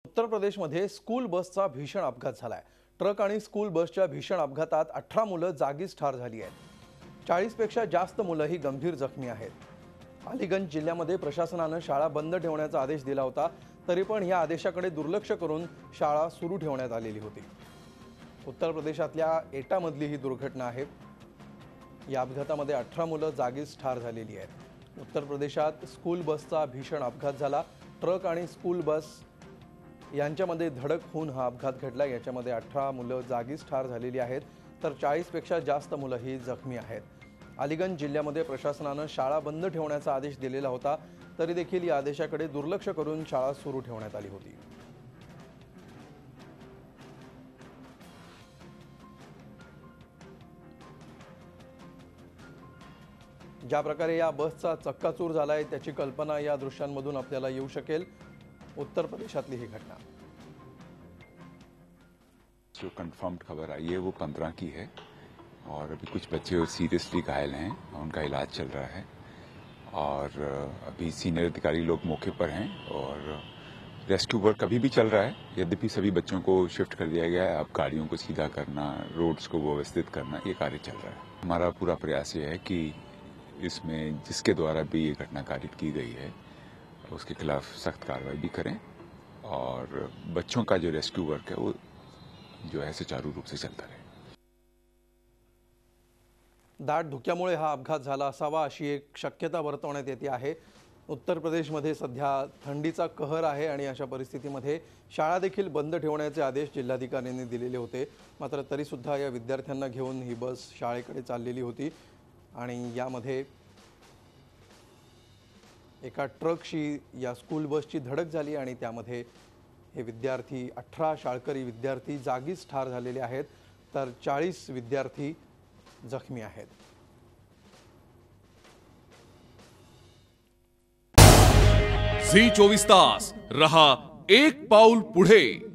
उत्तर प्रदेशमध्ये स्कूल बसचा भीषण अपघात झालाय। ट्रक आणि स्कूल बसच्या भीषण अपघातात 18 मुलं जागीच ठार झाली आहेत। 40 पेक्षा जास्त मुलंही गंभीर जखमी आहेत। अलीगंज जिल्ह्यामध्ये प्रशासनाने शाळा बंद ठेवण्याचा आदेश दिला होता, तरी पण या आदेशाकडे दुर्लक्ष करून शाळा सुरू ठेवण्यात आलेली होती। उत्तर प्रदेशातल्या एटामधली ही दुर्घटना आहे। या अपघातामध्ये 18 मुलं जागीच ठार झालेली आहेत। उत्तर प्रदेशात स्कूल बसचा भीषण अपघात झाला। ट्रक आणि स्कूल बस यांच्यामध्ये धडक होऊन हा अपघात घडला। याच्यामध्ये 18 मुलं जागीच ठार झालेली आहेत, तर 40 पेक्षा जास्त मुलंही जखमी आहेत। अलीगंज जिल्ह्यामध्ये प्रशासनाने शाळा बंद ठेवण्याचा आदेश दिलेला होता, तरी देखील या आदेशाकडे दुर्लक्ष करून शाळा सुरू ठेवण्यात आली होती। ज्या प्रकारे या बसचा चक्काचूर झालाय त्याची कल्पना या दृश्यांमधून आपल्याला येऊ शकेल। उत्तर प्रदेशातली ही घटना। जो कंफर्म्ड खबर आई है वो 15 की है और अभी कुछ बच्चे सीरियसली घायल हैं, उनका इलाज चल रहा है और अभी सीनियर अधिकारी लोग मौके पर हैं और रेस्क्यू वर्क अभी भी चल रहा है। यद्यपि सभी बच्चों को शिफ्ट कर दिया गया है। अब गाड़ियों को सीधा करना, रोड्स को व्यवस्थित करना, ये कार्य चल रहा है। हमारा पूरा प्रयास ये है कि इसमें जिसके द्वारा भी ये घटना कारित की गई है उसके खिलाफ सख्त कार्रवाई भी करें और बच्चों का जो रेस्क्यू वर्क है वो जो है सुचारू रूप से चलता रहे। दाट धुक्यामुळे हा अपघात झाला असावा अशी एक शक्यता वर्तवण्यात येते आहे। उत्तर प्रदेशमध्ये सध्या थंडीचा कहर आहे आणि अशा परिस्थितीमध्ये शाळा देखील बंद ठेवण्याचे आदेश जिल्हाधिकाऱ्यांनी दिलेले होते। मात्र तरी सुद्धा या विद्यार्थ्यांना घेऊन ही बस शाळेकडे चाललेली होती आणि यामध्ये एका ट्रकशी या स्कूल बसची धडक झाली आणि त्यामध्ये हे विद्यार्थी 18 शाळकरी विद्यार्थी जागीच ठार झालेले आहेत, तर 40 विद्यार्थी जखमी आहेत। झी 24 तास रहा एक पाऊल पुढे।